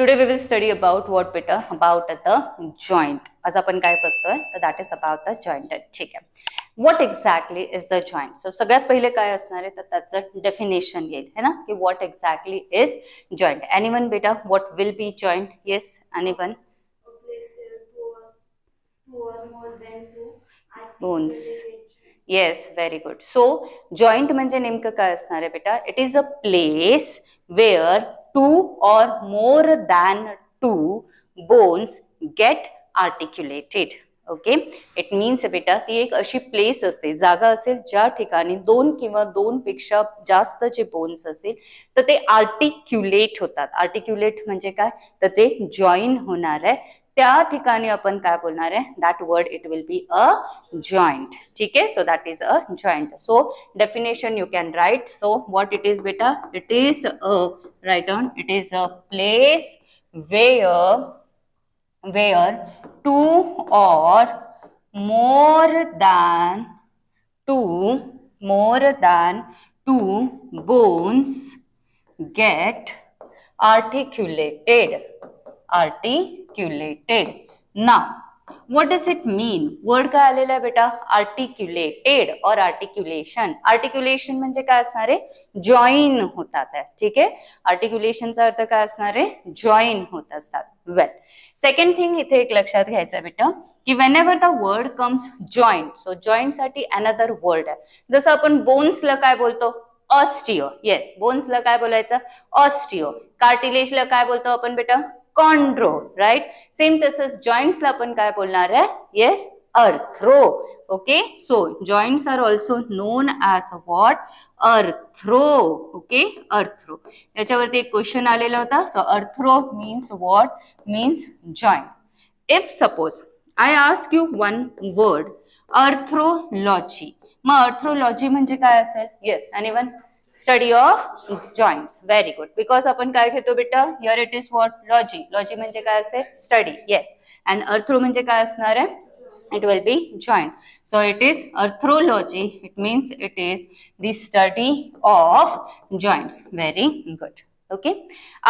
Today we will study about what beta about the joint. आज आपण काय बघतोय तर that is about the joint. ठीक आहे. What exactly is the joint? So सगळ्यात पहिले काय असणार आहे तर त्याचं डेफिनेशन येईल है ना की what exactly is joint. Anyone beta what will be joint? Yes, anyone? A place where two or more than two bones. Yes, very good. So joint म्हणजे नेमकं काय असणार आहे बेटा? It is a place where two or more than two bones get articulated. Okay, it means बेटा ती एक अशी प्लेस असते, जागा असेल ज्या ठिकाणी दोन किंवा दोन पेक्षा जास्त जे बोन्स असतील तर ते आर्टिक्युलेट होतात. आर्टिक्युलेट म्हणजे काय तर ते जॉईन होणार आहे, त्या ठिकाणी आपण काय बोलणार आहे that word it will be a joint. ठीक आहे, so that is a joint. So definition you can write. So what it is बेटा? It is a right on it is a place where two or more than two bones get articulated. Now what does it mean? word काय आलेला आहे बेटा? articulated or articulation. articulation म्हणजे काय असणार आहे? Join होतात आहे. ठीक आहे, आर्टिक्युलेशनचा अर्थ काय असणार आहे? जॉईन होत असतात. वेल, सेकंड थिंग इथे एक लक्षात घ्यायचं बेटा की whenever the word comes joint, so joint साठी another word आहे. जसं आपण बोन्सला काय बोलतो? ऑस्टिओ. येस, बोन्सला काय बोलायचं? ऑस्टिओ. कार्टिलेजला काय बोलतो आपण बेटा? कॉन्ड्रो. राइट, सेम तसंच जॉइंट्सला आपण काय बोलणार आहे? Yes, arthro. Okay, so joints are also known as what? Arthro. Okay, arthro. याच्यावरती एक क्वेश्चन आलेला होता. So arthro means what? Means joint. If suppose I ask you one word, arthrology. मग अर्थ्रोलॉजी म्हणजे काय असेल? Yes, anyone? Study of joints. Very good. Because आपण काय घेतो बेटा? Here it is what? Logy. Logy म्हणजे काय असेल? स्टडी. येस, अँड अर्थ्रो म्हणजे काय असणार आहे? it will be joint. So it is arthrology. It means it is the study of joints. Very good. Okay,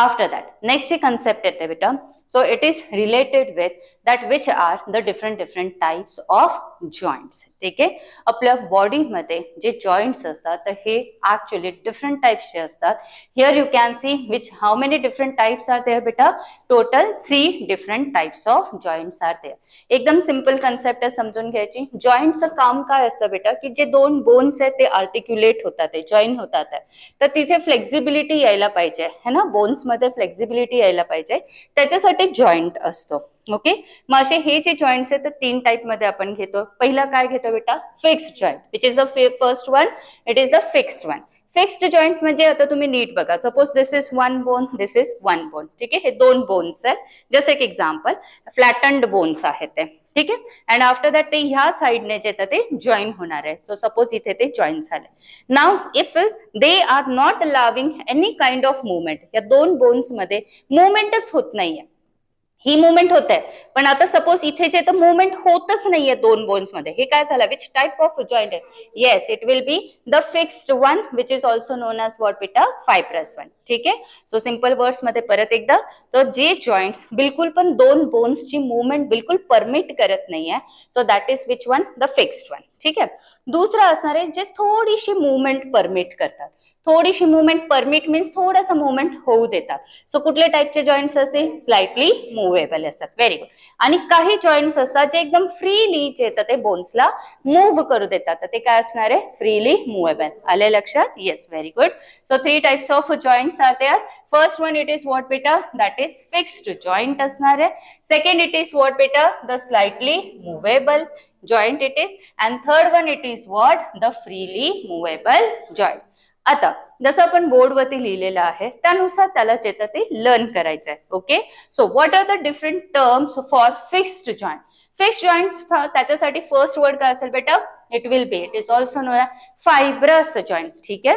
after that next concept है बेटा. So it is related with that which are the different types of joints. ठीक आहे, आपल्या body मध्ये जे joints असतात तर हे ऍक्च्युअली डिफरंट टाइप्सचे असतात. Here you can see which how many different types are there बेटा? Total 3 different types of joints are there. एकदम सिंपल कन्सेप्ट आहे, समजून घ्यायची. जॉइंटचं काम काय असतं बेटा की जे दोन बोन्स आहेत ते आर्टिक्युलेट होतात, ते जॉईन होतात, तर तिथे फ्लेक्झिबिलिटी यायला पाहिजे है ना, बोन्स मध्ये फ्लेक्झिबिलिटी यायला पाहिजे, त्याच्यासाठी जॉइंट असतो. ओके, मग असे हे जे जॉइंट्स आहेत तर 3 टाइप मध्ये आपण घेतो. पहिला काय घेतो बेटा? Fixed joint, which is the first one. It is the fixed one. Fixed joint म्हणजे आता तुम्ही नीट बघा. Suppose this is one bone, this is one bone. ठीक आहे, हे 2 बोन्स आहेत. जसं एक एक्झाम्पल, फ्लॅटन्ड बोन्स आहेत ते. ठीक आहे, अँड आफ्टर दॅट ते ह्या साइडने जे ते जॉईन होणार आहे. सो सपोज इथे ते जॉईन झाले. Now if they are not allowing any kind of movement, या 2 बोन्स मध्ये मुवमेंटच होत नाहीये, ही मुवमेंट होत आहे पण आता सपोज इथे जे तर मुवमेंट होतच नाहीये 2 बोन्स मध्ये, हे काय झालं? विच टाइप ऑफ जॉइंट आहे? Yes, it will be the fixed one, which is also known as what बेटा? Fibrous one. ठीक आहे, सो सिंपल वर्ड्स मध्ये परत एकदा, तर जे जॉइंट्स बिलकुल पण 2 बोन्सची मुवमेंट बिलकुल परमिट करत नाहीये, so that is which one? The fixed one. ठीक आहे, दुसरं असणार आहे जे थोडीशी मुवमेंट परमिट करतात. थोडीशी मुवमेंट परमिट मीन्स थोडंसं मुवमेंट होऊ देतात. सो कुठले टाइपचे जॉइंट्स असते? स्लाइटली मुव्हेबल असतात. Very good. आणि काही जॉइंट्स असतात जे एकदम फ्रीली जे येतात ते बोन्सला मूव्ह करू देतात, तर ते काय असणार आहे? Freely movable. आले लक्षात? Yes, very good. So 3 types of joints are there. First one it is what बेटा? दॅट इज फिक्स्ड जॉइंट असणार आहे. सेकंड इट इज व्हॉट बेटा? The slightly movable joint it is. And third one it is what? The freely movable joint. आता जसं आपण बोर्डवरती लिहिलेलं आहे त्यानुसार त्याला जे ते लर्न करायचं आहे. Okay, so what are the different terms for fixed joint? Fixed joint त्याच्यासाठी फर्स्ट वर्ड काय असेल बेटा? It will be, it is also known as fibrous joint. ठीक आहे,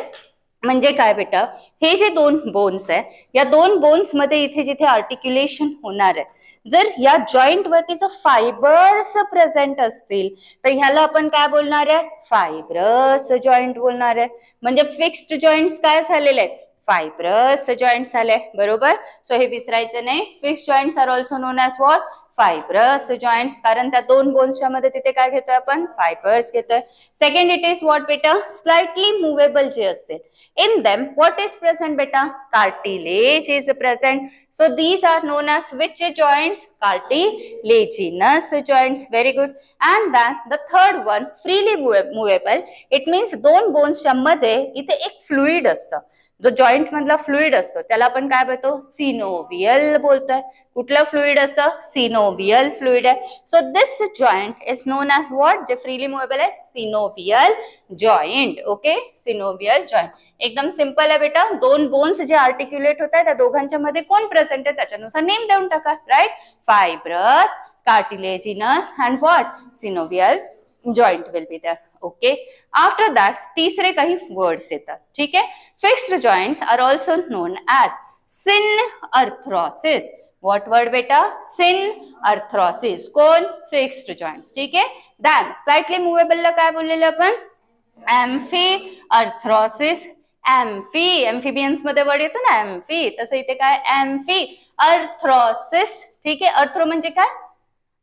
म्हणजे काय बेटा? हे जे 2 बोन्स आहे या 2 बोन्स मध्ये इथे जिथे आर्टिक्युलेशन होणार आहे, जर या जॉइंट वरती जर फायबर्स प्रेझेंट असतील तर ह्याला आपण काय बोलणार आहे? फायब्रस जॉइंट बोलणार आहे. म्हणजे फिक्स्ड जॉइंट्स काय झालेले आहेत? फायब्रस जॉईंट झाले. बरोबर. सो हे विसरायचं नाही. Fix joints are also known as what? Fibrous joints. कारण त्या दोन बोन्सच्या मध्ये तिथे काय घेतोय आपण? फायबर्स घेतोय. सेकंड इट इज व्हॉट बेटा? स्लाइटली मुव्हेबल जे असते. In them, what is present, beta? Cartilage is present. So these are known as which joints? Cartilaginous joints. Very good. And then the third one, freely movable. It means दोन बोन्सच्या मध्ये इथे एक fluid असतं. जो joint मधला fluid असतो त्याला आपण काय बोलतो? सिनोवियल बोलतोय. कुठलं फ्लुइड असतं? सिनोवियल फ्लुइड आहे. So this joint is known as what? जे फ्रीली मुव्हेबल आहे, synovial joint. Okay, synovial joint. एकदम सिंपल आहे बेटा. दोन बोन्स जे आर्टिक्युलेट होत आहेत त्या दोघांच्या मध्ये कोण प्रेझेंट आहे त्याच्यानुसार नेम देऊन टाका. Right. Fibrous, cartilaginous and what? Synovial joint will be there. Okay. After that तिसरे काही वर्ड्स येतात. ठीक आहे. Fixed joints are also known as synarthrosis. What word बेटा? सिनअर्थ्रोसिस. कोण? Fixed joints. ठीक आहे. दॅन स्लाइटली मुव्हेबलला काय बोललेलं आपण? एम्फिअर्थ्रोसिस. एम्फिबियन्स मध्ये वर्ड येतो ना एम्फी, तसं इथे काय? एम्फिअर्थ्रोसिस. ठीक आहे. अर्थ्रो म्हणजे काय?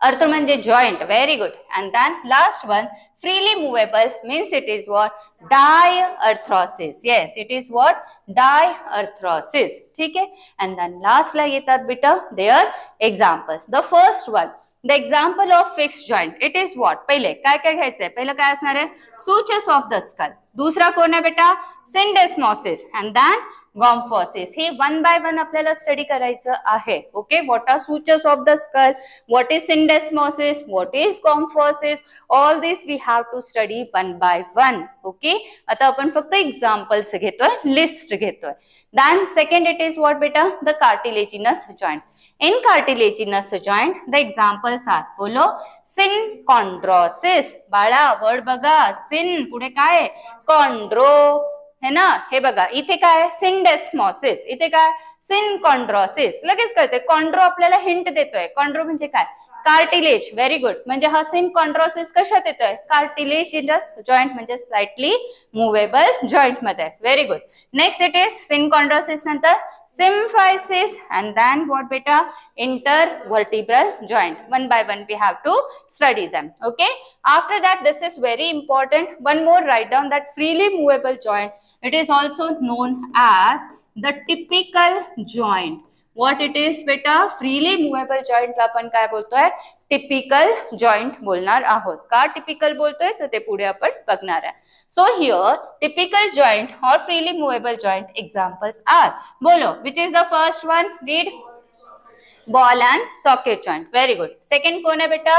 अर्थ्रो म्हणजे joint. Very good. And then last one, freely movable means it is what? Diarthrosis. Yes, it is what? Diarthrosis. ठीक आहे. अँड देन लास्टला येतात बेटा there examples. The first one, the example of fixed joint. It is what? पहिले काय काय घ्यायचंय? पहिलं काय असणार आहे? Sutures of the skull. दुसरा कोण आहे बेटा? सिंडेस्मोसिस. And then gomphosis. हे वन बाय वन आपल्याला स्टडी करायचं आहे. Okay. What are sutures of the skull? What is syndesmosis? What is gomphosis? All this we have to study one by one. Okay. आता आपण फक्त examples घेतोय, list घेतोय. Then second it is what बेटा? The cartilaginous joint. In cartilaginous joint, the examples are, बोलो, synchondrosis. बाळा word बघा. Syn पुढे काय? कॉन्ड्रो है ना. हे बघा इथे काय? सिंडेस्मोसिस. इथे काय? सिनकॉन्ड्रोसिस. लगेच कळते. कॉन्ड्रो आपल्याला हिंट देतोय. कॉन्ड्रो म्हणजे काय? कार्टिलेज. Very good. म्हणजे हा सिनकॉन्ड्रोसिस कशात येतोय? कार्टिलेजिनस जॉइंट म्हणजे स्लाइटली मुव्हेबल जॉइंट मध्ये. Very good. Next it is synchondrosis नंतर symphysis, and then what beta? Intervertebral joint. One by one we have to study them. Okay. After that, this is very important. One more, write down that freely movable joint. It is also known as the typical joint. What it is beta? Freely movable joint ला आपण काय बोलतोय? Typical joint बोलणार आहोत. का typical बोलतोय तर ते पुढे आपण बघणार आहे. So here typical joint or freely movable joint examples are, bolo, which is the first one? Read. Ball and socket joint. Very good. Second कौन है बेटा?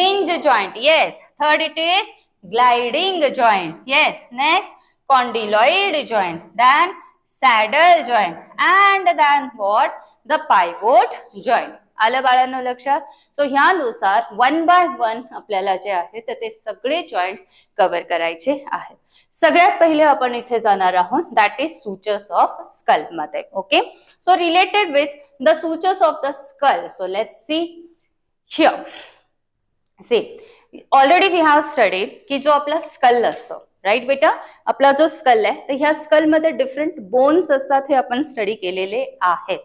Hinge joint. Yes. Third it is gliding joint. Yes. Next condyloid joint. Then saddle joint. And then what? The pivot joint. आलं बाळांनो लक्षात. So ह्यानुसार one by one आपल्याला जे आहे तर ते सगळे जॉइंट्स कव्हर करायचे आहेत. सगळ्यात पहिले आपण इथे जाणार आहोत that is sutures of skull मध्ये. Okay. So related with the sutures of the skull. So let's see here. See already we have studied की जो आपला स्कल असतो, राईट बेटा, आपला जो स्कल आहे तर ह्या स्कल मध्ये डिफरंट बोन्स असतात हे आपण स्टडी केलेले आहेत.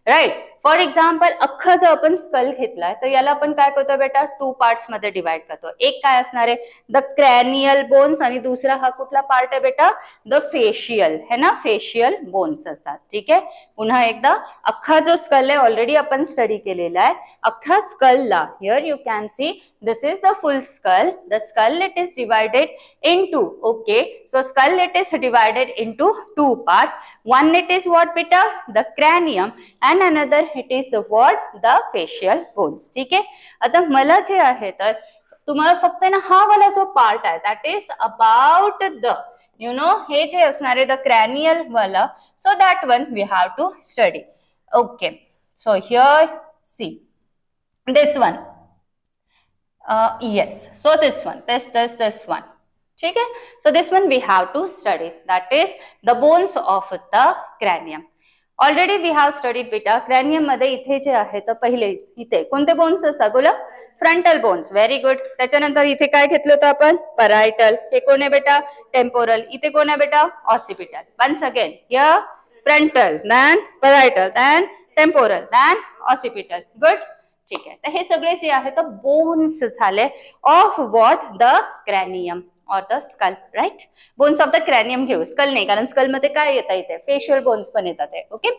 राईट. फॉर एक्झाम्पल अख्खा जर आपण स्कल घेतलाय तर याला आपण काय करतो बेटा? टू पार्ट्स मध्ये डिवाइड करतो. एक काय असणार आहे? द क्रॅनियल बोन्स आणि दुसरा हा कुठला पार्ट आहे बेटा? द फेशियल है ना. फेशियल बोन्स असतात. ठीक आहे. पुन्हा एकदा अख्खा जो स्कल आहे ऑलरेडी आपण स्टडी केलेला आहे. अख्खा स्कलला here you can see this is the full skull. The skull it is divided into, okay, so skull it is divided into two parts. One it is what beta? The cranium, and another it is the what? The facial bones. ठीक आहे. आता मला जे आहे तर तुम्हाला फक्त ना हा वाला जो पार्ट आहे that is about the, you know, हे जे असणार आहे the cranial वाला, so that one we have to study. Okay, so here see this one. Yes, so this one, this one. ठीक है. So this one we have to study, that is the bones of the cranium. Already we have studied beta. cranium मध्ये इथे जे आहे तर पहिले इथे कोणते बोन्स असतात बोला? Frontal bones. Very good. त्याच्यानंतर इथे काय घेतलं होतं आपण? परायटल. हे कोण आहे बेटा? टेम्पोरल. इथे कोण आहे बेटा? Occipital. Once again here frontal, then parietal, then temporal, then occipital. Good. ठीक आहे. तर हे सगळे जे आहे तर बोन्स झाले ऑफ व्हॉट द क्रॅनियम और the skull. Right. Bones of the cranium घेऊ, स्कल नाही, कारण स्कल मध्ये काय येतं इथे फेशियल बोन्स पण येतात. ओके.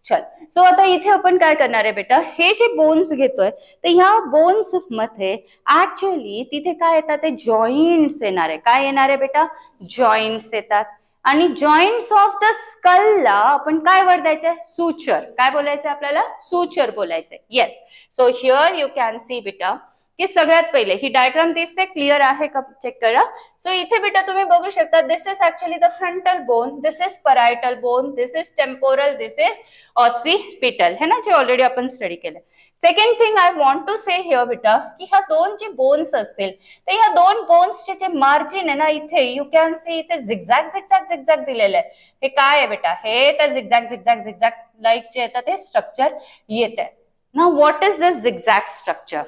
चल. सो आता इथे आपण काय करणार आहे बेटा, हे जे बोन्स घेतोय तर ह्या बोन्स मध्ये ऍक्च्युअली तिथे काय येतात ते जॉईंट्स येणार आहे. काय येणार आहे बेटा, जॉईंट्स येतात. आणि जॉईंट्स ऑफ द स्कलला आपण काय वर्ड द्यायचंय, सुचर. काय बोलायचं आपल्याला, सुचर बोलायचंय. Yes. So here you can C बेटा की सगळ्यात पहिले ही डायग्राम दिसते, क्लिअर आहे का चेक करा. सो इथे बेटा तुम्ही बघू शकता, this is actually the frontal bone, this is parietal bone, this is temporal, this is occipital, है ना, जे ऑलरेडी आपण स्टडी केलं. Second thing I want to say here बेटा की ह्या दोन जे बोन्स असतील तर ह्या दोन बोन्सचे जे मार्जिन आहे ना, इथे यू कॅन सी इथे झिगझॅग झिगझॅग झिगझॅग दिलेलं आहे. हे काय आहे बेटा, हे तर झिगझॅग झिगझॅग झिगझॅग लाईक जे येतं ते स्ट्रक्चर येत आहे. Now what is this zigzag structure.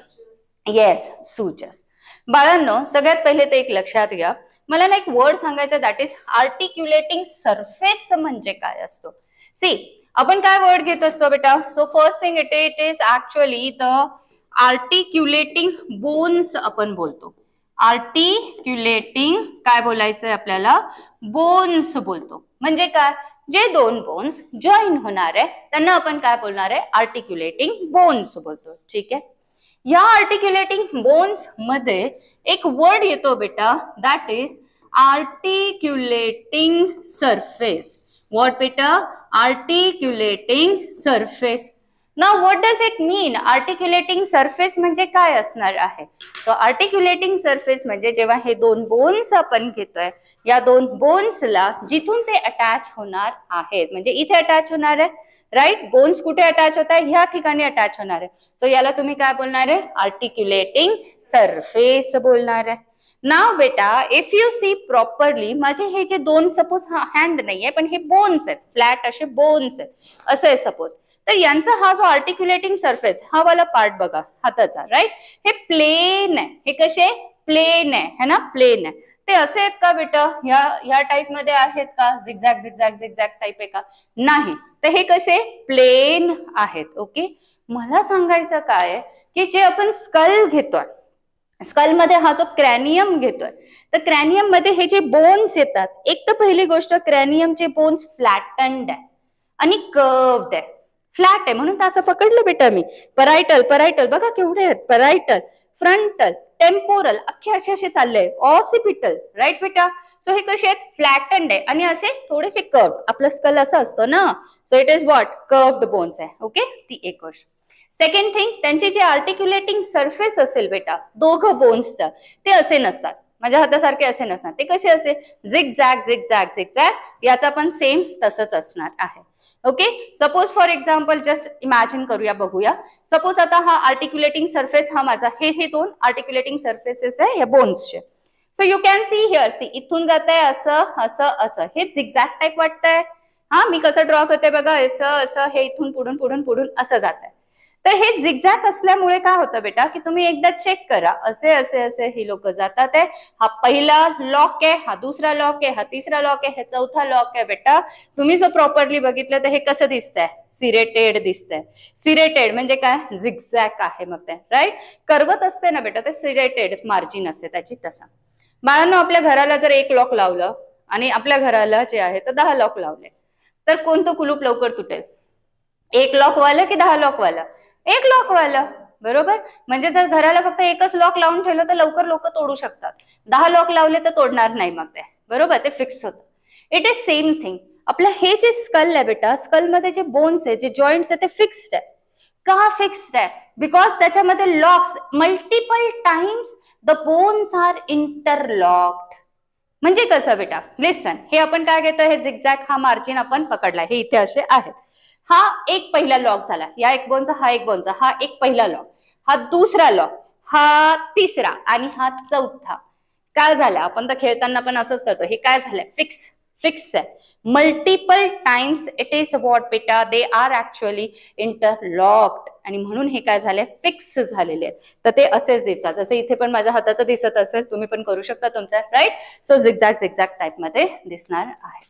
Yes, sutures. बाळांनो सगळ्यात पहिले ते एक लक्षात घ्या, मला ना एक वर्ड सांगायचं, दॅट इज आर्टिक्युलेटिंग सरफेस म्हणजे काय असतो. सी आपण काय वर्ड घेत असतो बेटा, so first thing it is actually the articulating bones आपण बोलतो. आर्टिक्युलेटिंग काय बोलायचंय आपल्याला, बोन्स बोलतो. म्हणजे काय, जे दोन बोन्स जॉईन होणार आहे त्यांना आपण काय बोलणार आहे, आर्टिक्युलेटिंग बोन्स बोलतो. ठीक आहे. या आर्टिक्युलेटिंग बोन्स मध्ये एक वर्ड येतो बेटा, that is articulating surface. What बेटा, articulating surface. Now what does it mean, articulating surface म्हणजे काय असणार आहे. सो आर्टिक्युलेटिंग सरफेस म्हणजे जेव्हा हे दोन बोन्स आपण घेतोय, या दोन बोन्सला जिथून ते अटॅच होणार आहेत, म्हणजे इथे अटॅच होणार आहे, राईट. बोन्स कुठे अटॅच होत आहे, ह्या ठिकाणी अटॅच होणार आहे. सो याला तुम्ही काय बोलणार आहे, आर्टिक्युलेटिंग सरफेस बोलणार आहे. नाव बेटा इफ यू सी प्रॉपरली, माझे हे जे दोन सपोज हँड नाहीये पण हे बोन्स आहेत, फ्लॅट असे बोन्स आहेत असं आहे सपोज, तर यांचा हा जो आर्टिक्युलेटिंग सरफेस हा वाला पार्ट बघा हाताचा, राईट, हे प्लेन आहे. हे कसे प्लेन आहे, है ना, प्लेन आहे. ते असे आहेत का बेटा, ह्या टाइप मध्ये आहेत का, झिगझॅग झिगझॅग झिगझॅग टाइप आहे का, नाही. तर हे कसे प्लेन आहेत. ओके. मला सांगायचं काय की जे आपण स्कल घेतोय, स्कल मध्ये हा जो क्रॅनियम घेतोय, तर क्रॅनियम मध्ये हे जे बोन्स येतात, एक तर पहिली गोष्ट क्रॅनियमचे बोन्स फ्लॅटन्ड आहे आणि कर्व्ड आहे. फ्लॅट आहे म्हणून असं पकडलं बेटा मी. परायटल, परायटल बघा केवढे आहेत, परायटल, फ्रंटल, टेम्पोरल, अख्खे असे चालले, ऑसिपिटल, राईट बेटा. सो हे कसे आहेत, फ्लॅटन्ड आहे आणि असे थोडेसे कर्व्ड. आपलं स्कल असं असतो ना, so it is what, curved bones आहे. ओके. ती एक गोष्ट. सेकंड थिंग, त्यांची जे आर्टिक्युलेटिंग सरफेस असेल बेटा दोघं बोन्सचं, ते असे नसतात, माझ्या हातासारखे असे नसणार. ते कसे असे, झिगझॅग झिगझॅग झिगझॅग, याचा पण सेम तसंच असणार आहे. Okay. Suppose for example just imagine करूया, बघूया. सपोज आता हा आर्टिक्युलेटिंग सरफेस हा माझा, हे दोन आर्टिक्युलेटिंग सरफेसेस आहे या बोन्सचे. So you can see here, see इथून जात आहे असं असं असं, हे झिगझॅग टाइप वाटतंय. हा मी कसं ड्रॉ करते बघा, असं असं, हे इथून पुढून पुढून पुढून असं जात आहे. तर हे झिगझॅग असल्यामुळे काय होतं बेटा की तुम्ही एकदा चेक करा, असे असे असे ही लोक जातात आहे. हा पहिला लॉक आहे, हा दुसरा लॉक आहे, हा तिसरा लॉक आहे, हे चौथा लॉक आहे. बेटा तुम्ही जर प्रॉपरली बघितलं तर हे कसं दिसतंय, सिरेटेड दिसतंय. सिरेटेड म्हणजे काय, झिगझॅग आहे मग ते, राईट. करवत असते ना बेटा, ते सिरेटेड मार्जिन असते त्याची. तसा बाळांनो आपल्या घराला जर एक लॉक लावलं आणि आपल्या घराला जे आहे तर 10 लॉक लावले, तर कोणतं कुलूप लवकर तुटेल, एक लॉक वालं की 10 लॉक वालं, एक लॉक वालं, बरोबर. म्हणजे जर घराला फक्त एकच लॉक लावून ठेवलं तर लवकर लोक तोडू शकतात, 10 लॉक लावले तर तोडणार नाही मग ते, बरोबर, ते फिक्स होतं. It is same thing. आपलं हे जे स्कल आहे बेटा, स्कल मध्ये जे बोन्स आहे, जे जॉईंट्स आहे, ते फिक्स्ड आहे. का फिक्स्ड आहे, बिकॉज त्याच्यामध्ये locks, multiple times the bones are interlocked. म्हणजे कसं बेटा, लिसन, हे आपण काय घेतो, हे झिगझॅग हा मार्जिन आपण पकडला, हे इथे असे आहेत. हा एक पहिला लॉक झाला, या एक बोनचा, हा एक बोनचा, हा एक पहिला लॉक, हा दुसरा लॉक, हा तिसरा आणि हा चौथा. काय झालं, आपण तर खेळताना पण असंच करतो. हे काय झालंय, फिक्स, फिक्स आहे. Multiple times it is what बेटा, दे आर ऍक्च्युअली इंटरलॉक्ड, आणि म्हणून हे काय झालंय, फिक्स झालेले आहेत. तर ते असेच दिसतात, जसं इथे पण माझ्या हाताचं दिसत असेल, तुम्ही पण करू शकता तुमच्या, right. So zigzag zigzag type मध्ये दिसणार आहे.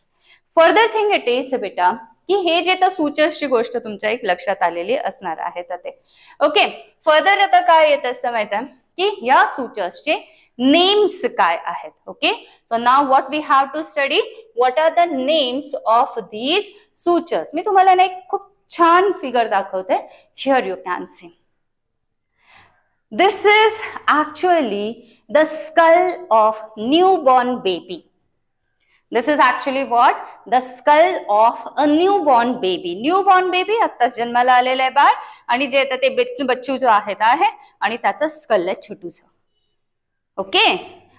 फर्दर थिंग इट इज बेटा, की हे जे तर सूचर्सची गोष्ट तुमच्या एक लक्षात आलेली असणार आहे तर ते. ओके, फर्दर आता काय येत असतं माहिती आहे की या सूचर्सचे नेम्स काय आहेत. ओके, सो नाव what we have to study, what are the names of these sutures. मी तुम्हाला ना एक खूप छान फिगर दाखवते. Here you can see, this is actually the skull of newborn baby. This is actually what? The skull of a newborn baby. Newborn baby आत्ताच जन्माला आलेलं आहे बाळ आणि जे आता ते बच्चू जो आहे आणि त्याचं स्कल आहे छोटूसं. ओके,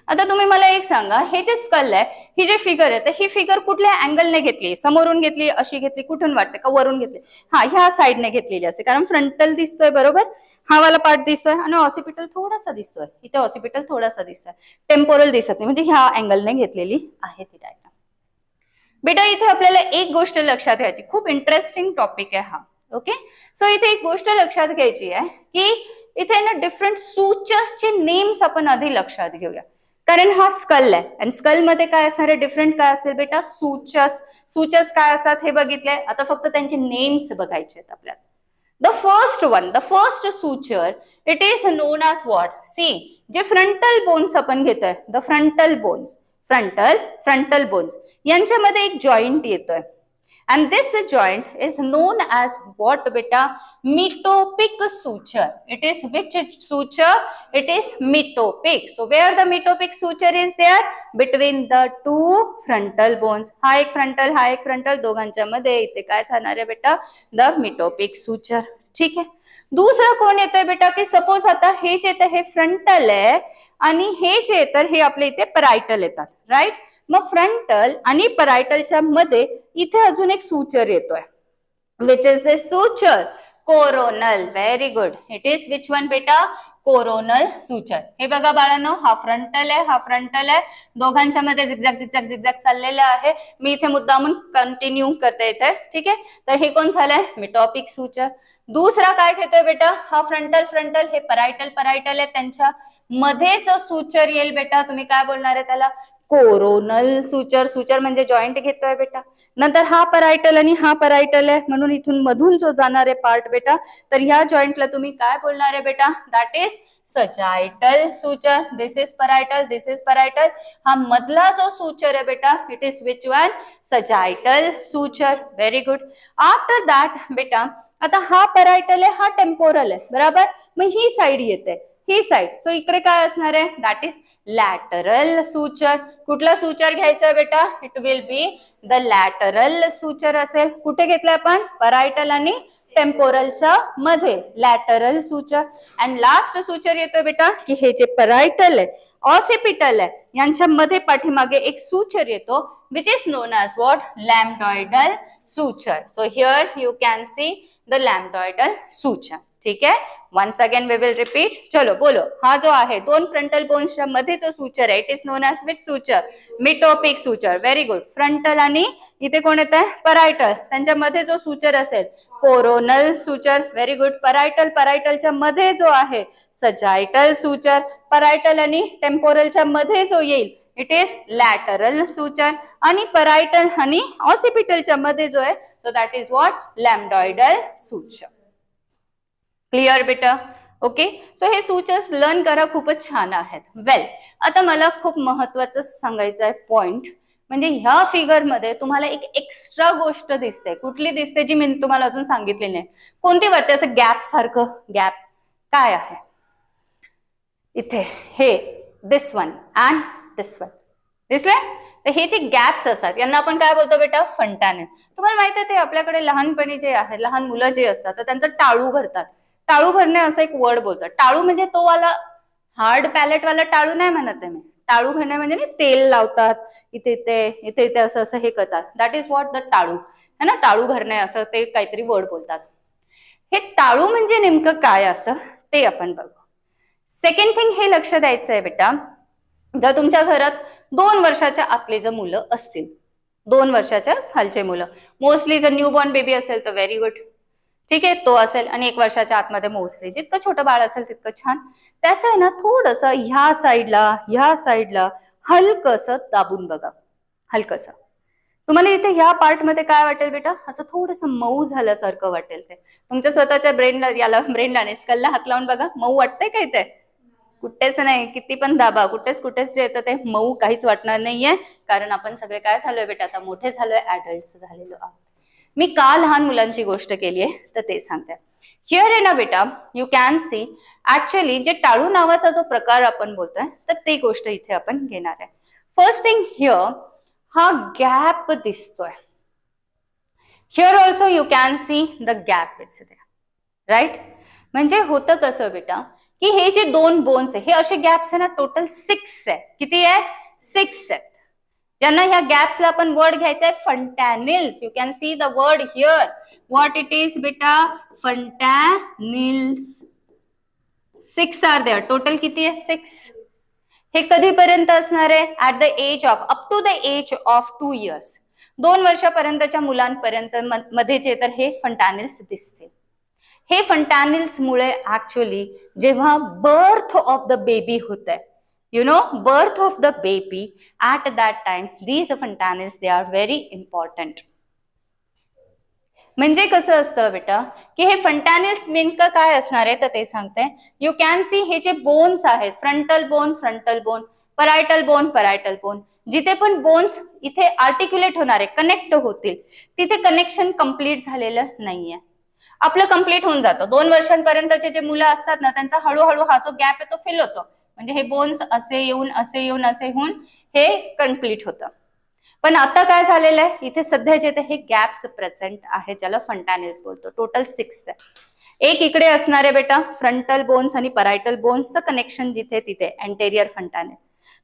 आता तुम्ही मला एक सांगा, हे जे स्कल आहे, ही जे फिगर आहे, तर ही फिगर कुठल्या अँगलने घेतली? समोरून घेतली, अशी घेतली, कुठून वाटते का वरून घेतली? हा, ह्या साइडने घेतलेली असते, कारण फ्रंटल दिसतोय बरोबर, हा वाला पार्ट दिसतोय आणि ऑसिपिटल थोडासा दिसतोय, इथे ऑसिपिटल थोडासा दिसतोय, टेम्पोरल दिसत नाही, म्हणजे ह्या अँगलने घेतलेली आहे ती डायग्राम. बेटा इथे आपल्याला एक गोष्ट लक्षात घ्यायची, खूप इंटरेस्टिंग टॉपिक आहे हा. ओके, सो इथे एक गोष्ट लक्षात घ्यायची आहे की इथे ना डिफरंट सूचर्सचे नेम्स आपण आधी लक्षात घेऊया, कारण हा स्कल आहे आणि स्कल मध्ये काय असणार आहे, डिफरंट काय असतील बेटा, सूचर्स. सूचर्स काय असतात हे बघितलंय, आता फक्त त्यांचे नेम्स बघायचे आहेत आपल्याला. The first one, the first suture, it is known as what? See, जे फ्रंटल बोन्स आपण घेतोय, the frontal bones, frontal bones यांच्यामध्ये एक जॉइंट येतोय. And this joint is known as what beta? Metopic suture. It is which suture? It is metopic. So where the metopic suture is there? Between the two frontal bones. हा एक frontal, दोघांच्या मध्ये इथे काय जाणार आहे बेटा? The metopic suture. ठीक आहे. दुसरा कोण येतोय बेटा की सपोज आता हे जे येतं हे फ्रंटल आहे आणि हे जे येतं हे आपल्या इथे परायटल येतात, राईट? मग फ्रंटल आणि परायटलच्या मध्ये इथे अजून एक सूचर येतोय, which is this suture? Coronal. Very good. It is which one बेटा? Coronal suture. हे बघा बाळांनो, हा फ्रंटल आहे, हा फ्रंटल आहे, दोघांच्या मध्ये झिगझॅग चाललेलं आहे. मी इथे मुद्दामून कंटिन्यू करते इथे, ठीक आहे? तर हे कोण झालंय? मिटॉपिक सूचर. दुसरा काय घेतोय बेटा? हा फ्रंटल, हे परायटल आहे, त्यांच्या मध्येच सूचर येईल बेटा, तुम्ही काय बोलणार आहे त्याला? Coronal suture. सूचर म्हणजे जॉइंट घेतोय बेटा. नंतर हा परायटल आणि हा परायटल आहे, म्हणून इथून मधून जो जाणार आहे पार्ट बेटा, तर ह्या जॉइंटला तुम्ही काय बोलणार आहे बेटा? That is sagittal suture. This is parietal. हा मधला जो सूचर आहे बेटा, it is which one? Sagittal suture. Very good. After that बेटा, आता हा परायटल आहे, हा टेम्पोरल आहे, बरोबर? मग ही साइड येते, ही साइड. सो इकडे काय असणार आहे? That is lateral suture. कुठला सूचर घ्यायचा बेटा? It will be the lateral suture असेल. कुठे घेतलं आपण? परायटल आणि टेम्पोरलच्या मध्ये, lateral suture. And last suture येतोय बेटा की हे जे परायटल आहे, ऑसिपिटल आहे, यांच्या मध्ये पाठीमागे एक सूचर येतो, which is known as what? Lambdoidal suture. So here you can see the lambdoidal suture. ठीक आहे? Once again we will repeat. चलो बोलो. हा जो आहे दोन फ्रंटल बोन्सच्या मध्ये जो सूचर आहे, it is known as which suture? Metopic suture. Very good. Frontal आणि इथे कोण येत आहे? परायटल, त्यांच्या मध्ये जो सूचर असेल, कोरोनल सूचर. Very good. परायटलच्या मध्ये जो आहे, सजायटल सूचर. परायटल आणि टेम्पोरलच्या मध्ये जो येईल, इट इज लॅटरल सूचर. आणि परायटल आणि ऑसिपिटलच्या मध्ये जो आहे, so that is what? Lambdoidal suture. Clear बेटा? ओके, सो हे सूचर्स लर्न करा, खूपच छान आहेत. वेल, आता मला खूप महत्वाचं सांगायचं आहे पॉइंट, म्हणजे ह्या फिगर मध्ये तुम्हाला एक एक्स्ट्रा गोष्ट दिसते. कुठली दिसते? जी मी तुम्हाला अजून सांगितली नाही. कोणती वाटते? असं गॅप सारखं. गॅप काय आहे इथे? हे दिस वन अँड दिस वन दिसले? तर हे जे गॅप्स असतात यांना आपण काय बोलतो बेटा? फंटाने. तुम्हाला माहिती आहे ते आपल्याकडे लहानपणी जे आहे, लहान मुलं जे असतात तर त्यांचं टाळू भरतात. टाळू भरणे असं एक वर्ड बोलतात. टाळू म्हणजे तो वाला हार्ड पॅलेट वाला टाळू नाही म्हणत आहे मी. टाळू भरणे म्हणजे तेल लावतात इथे असं असं हे करतात. That is what? द टाळू है ना. टाळू भरणे असं ते काहीतरी वर्ड बोलतात. हे टाळू म्हणजे नेमकं काय असं ते आपण बघू. सेकंड थिंग हे लक्ष द्यायचं आहे बेटा, जर तुमच्या घरात 2 वर्षाच्या आतले जर मुलं असतील, 2 वर्षाच्या खालचे मुलं, मोस्टली जर न्यूबॉर्न बेबी असेल तर व्हेरी गुड, ठीक आहे, तो असेल. आणि 1 वर्षाच्या आतमध्ये मोस्टली जितकं छोटं बाळ असेल तितकं छान. त्याचं आहे ना थोडंसं ह्या साईडला हलकंसं दाबून बघा, हलकंसं. तुम्हाला इथे ह्या पार्ट मध्ये काय वाटेल बेटा, असं थोडंसं मऊ झाल्यासारखं वाटेल. ते तुमच्या स्वतःच्या ब्रेनला, याला ब्रेनला नाही स्कलला हात लावून बघा, मऊ वाटतंय काय ते? कुठेच नाही. किती पण दाबा, कुठेच जे येतं ते मऊ काहीच वाटणार नाहीये, कारण आपण सगळे काय झालोय बेटा, आता मोठे झालोय, ऍडल्ट झालेलो आहोत. मी का लहान मुलांची गोष्ट केली आहे तर ते सांगते. हिअर आहे ना बेटा, यू कॅन सी ऍक्च्युअली जे टाळू नावाचा जो प्रकार आपण बोलतोय तर ते गोष्ट इथे आपण घेणार आहे. फर्स्ट थिंग हिअर, हा गॅप दिसतोय. Here also you can see the gap is there, right. म्हणजे होतं कसं बेटा, की हे जे दोन बोन्स आहे, हे असे गॅप्स आहे ना, टोटल 6 आहे. किती आहे? 6 आहेत. ज्यांना ह्या गॅप्सला आपण वर्ड घ्यायचा आहे fontanelles. You can see the word here, what it is बेटा, फंटॅनिल्स. 6 R there. टोटल किती आहे? 6. हे कधीपर्यंत असणार आहे? At the age of, up to the age of 2 years. 2 वर्षापर्यंतच्या मुलांपर्यंत मध्ये जे तर हे फंटॅनिल्स दिसतील. हे फंटॅनिल्स मुळे ऍक्च्युअली जेव्हा बर्थ ऑफ द बेबी होत आहे, you know, birth of the baby, at that time these fontanelles they are very important. म्हणजे कसं असतं बेटा, की हे फंटॅनिल्स नेमकं काय असणार आहे तर ते सांगते. यू कॅन सी हे जे बोन्स आहेत, फ्रंटल बोन, परायटल बोन, जिथे पण बोन्स इथे आर्टिक्युलेट होणार आहे, कनेक्ट होतील, तिथे कनेक्शन कंप्लीट झालेलं नाहीये. आपलं कंप्लीट होऊन जातं. 2 वर्षांपर्यंतचे जे मुलं असतात ना, त्यांचा हळूहळू हा जो गॅप आहे तो फिल होतो. म्हणजे हे बोन्स असे येऊन असे होऊन हे कंप्लीट होतं. पण आता काय झालेलं आहे, इथे सध्या जे हे गॅप्स प्रेझेंट आहेत, ज्याला फंटॅनिल्स बोलतो. टोटल 6 आहे. एक इकडे असणार आहे बेटा फ्रंटल बोन्स आणि परायटल बोन्सचं कनेक्शन, जिथे तिथे अँटेरियर फंटॅनिल.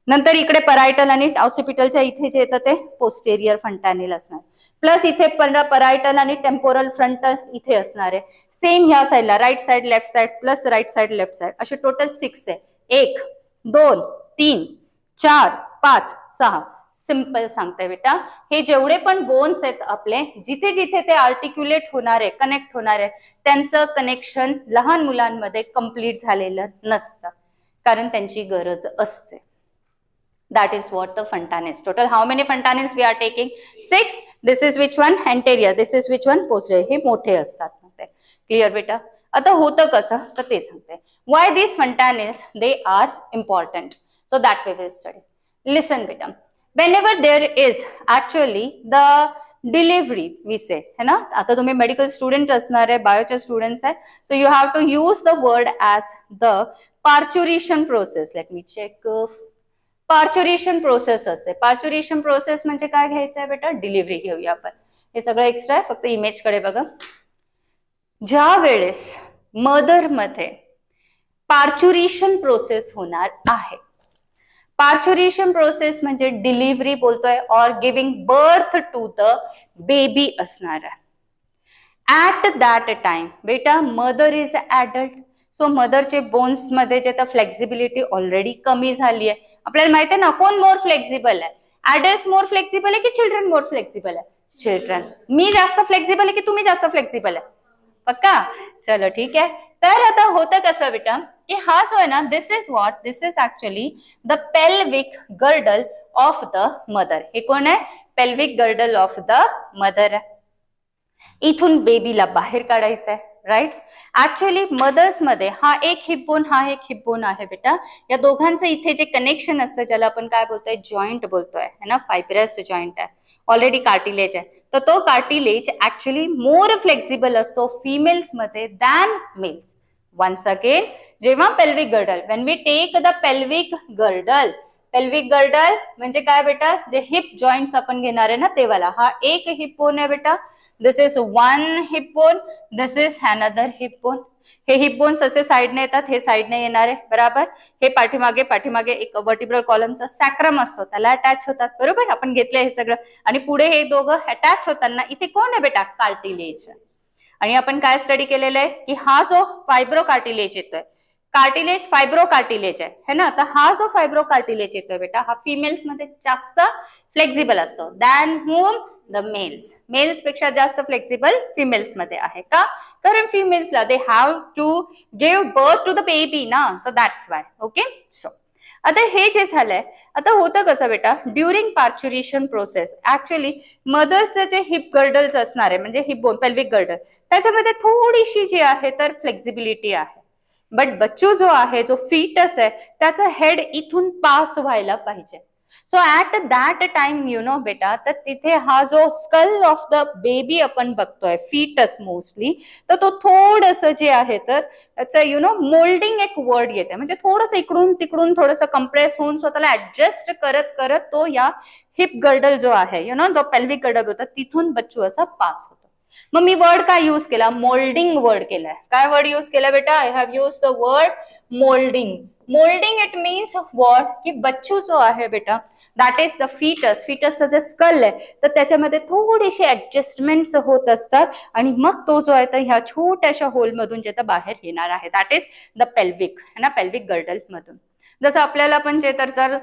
नंतर इकडे परायटल आणि ऑसिपिटलच्या इथे जे येतं ते पोस्टेरियर फंटॅनिल असणार. प्लस इथे परायटल आणि टेम्पोरल फ्रंटल इथे असणार आहे. सेम ह्या साईडला right side left side plus right side left side, असे टोटल 6 आहे. 1 2 3 4 5 6. सिंपल सांगते बेटा, हे जेवढे पण बोन्स आहेत आपले, जिथे जिथे ते आर्टिक्युलेट होणार आहे, कनेक्ट होणार आहे, त्यांचं कनेक्शन लहान मुलांमध्ये कंप्लीट झालेलं नसतं, कारण त्यांची गरज असते. That is what the fontanelles. Total how many fontanelles we are taking? 6. This is which one? Anterior. This is which one? Posterior. हे मोठे असतात. क्लिअर बेटा? आता होतं कसं तर ते सांगते. Why these fontanelles they are important? So that we will study. Listen बेटा. Whenever there is actually the delivery we say, है ना? आता तुम्ही मेडिकल स्टुडंट असणार आहे, बायोचे स्टुडंट्स आहे, so you have to use the word as the parturition process. Let me check. Parturition process असते. Parturition process म्हणजे काय घ्यायचंय बेटा? डिलिव्हरी घेऊया आपण. हे सगळं एक्स्ट्रा आहे, फक्त इमेज कडे बघा. ज्या वेळेस मदर मध्ये पार्च्युरेशन प्रोसेस होणार आहे, पार्च्युरेशन प्रोसेस म्हणजे डिलिव्हरी बोलतोय, और giving birth to the baby असणार आहे. ऍट दॅट टाइम बेटा मदर इज ऍडल्ट, सो मदरचे बोन्स मध्ये जे तर फ्लेक्झिबिलिटी ऑलरेडी कमी झाली आहे. आपल्याला माहिती आहे ना, कोण मोर फ्लेक्झिबल आहे? ऍडल्ट मोर फ्लेक्झिबल आहे की चिल्ड्रन मोर फ्लेक्झिबल आहे? चिल्ड्रन. मी जास्त फ्लेक्झिबल आहे की तुम्ही जास्त फ्लेक्झिबल आहे? पक्का? चलो ठीक आहे. तर आता होतं कसं बेटा, की हा जो आहे ना, this is actually the pelvic girdle of the mother. हे कोण आहे? Pelvic girdle of the mother आहे. इथून बेबीला बाहेर काढायचं आहे, राईट. ऍक्च्युअली मदर्स मध्ये हा एक हिप बोन, हा एक हिप बोन आहे बेटा. या दोघांचं इथे जे कनेक्शन असतं, ज्याला आपण काय बोलतोय? जॉईंट बोलतोय, है ना. फायब्रस जॉईंट आहे, ऑलरेडी कार्टिलेज आहे. तर तो कार्टिलेज ऍक्च्युअली मोर फ्लेक्झिबल असतो फिमेल्स मध्ये दॅन मेल्स. वन्स अगेन, जेव्हा pelvic girdle, when we take the pelvic girdle म्हणजे काय बेटा? जे हिप जॉईंट्स आपण घेणार आहे ना, तेवाला हा एक हिप बोन आहे बेटा. This is one hip bone, this is another hip bone. हे हिप बोन्स असे साइडने येतात, हे साइडने येणार आहे, बरोबर. हे पाठीमागे एक वर्टिब्रल कॉलमचा सॅक्रम असतो, त्याला अटॅच होतात, बरोबर. आपण घेतलंय हे सगळं. आणि पुढे हे दोघं अटॅच होताना इथे कोण आहे बेटा? कार्टिलेज. आणि आपण काय स्टडी केलेलं आहे, की हा जो फायब्रो कार्टिलेज येतोय, कार्टिलेज फायब्रो कार्टिलेज आहे, है ना. तर हा जो फायब्रो कार्टिलेज येतोय बेटा, हा फिमेल्स मध्ये जास्त फ्लेक्झिबल असतो than home the males. Males पेक्षा जास्त फ्लेक्झिबल फिमेल्स मध्ये आहे. का? कारण फिमेल्सला they have to give birth to the baby ना, so that's why. Okay. So आता हे जे झालंय, आता होतं कसं बेटा, ड्युरिंग पार्च्युरेशन प्रोसेस ऍक्च्युली मदरचं जे हिप गर्डल्स असणार आहे, म्हणजे हिप बोन पेल्विक गर्डल, त्याच्यामध्ये थोडीशी जी आहे तर फ्लेक्झिबिलिटी आहे. बट बच्चू जो आहे, जो फिटस आहे, त्याचं हेड इथून पास व्हायला पाहिजे. सो ऍट दॅट टाइम बेटा, तर तिथे हा जो स्कल ऑफ द बेबी आपण बघतोय, फिटस मोस्टली, तर तो थोडस जे आहे तर त्याचं मोल्डिंग एक वर्ड येते, म्हणजे थोडस इकडून तिकडून थोडस कम्प्रेस होऊन स्वतःला ऍडजस्ट करत करत तो या हिप गर्डल जो आहे जो पेल्विक गर्डल होता तिथून बच्चू असा पास होतो. मग मी वर्ड काय यूज केला, मोल्डिंग वर्ड केलाय. काय वर्ड यूज केला बेटा, I have use the word moulding. Moulding it means what, की बच्चू जो आहे बेटा, दॅट इज द फिटस, फिटसचं जे स्कल आहे तर त्याच्यामध्ये थोडीशी ऍडजस्टमेंट होत असतात आणि मग तो जो आहे तर ह्या छोट्याशा होलमधून जे तर बाहेर येणार आहे, दॅट इज द पेल्विक, है ना, पेल्विक गर्डल मधून. जसं आपल्याला पण जे तर जर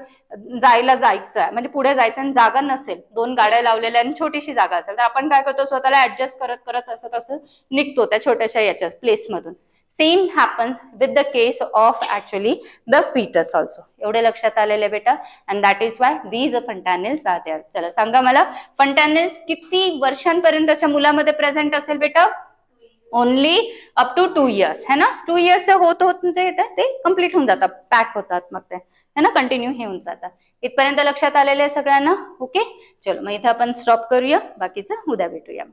जायचं म्हणजे पुढे जायचं आणि जागा नसेल, 2 गाड्या लावलेल्या आणि छोटीशी जागा असेल, तर आपण काय करतो, स्वतःला ऍडजस्ट करत करत असं तसं निघतो त्या छोट्याशा याच्या प्लेस मधून. Same happens with the case of actually the foetus also. एवढे लक्षात आलेले बेटा, and that is why these fontanelles are there. चला सांगा मला, फंटॅनिल्स किती वर्षांपर्यंतच्या मुलामध्ये प्रेझेंट असेल बेटा? ओनली अप टू 2 years, है ना. 2 years होत होत ते कम्प्लीट होऊन जातात, पॅक होतात, मग ते है ना कंटिन्यू हे होऊन जातात. इथपर्यंत लक्षात आलेले आहे सगळ्यांना? ओके, चलो मग इथे आपण स्टॉप करूया, बाकीचं उद्या भेटूया.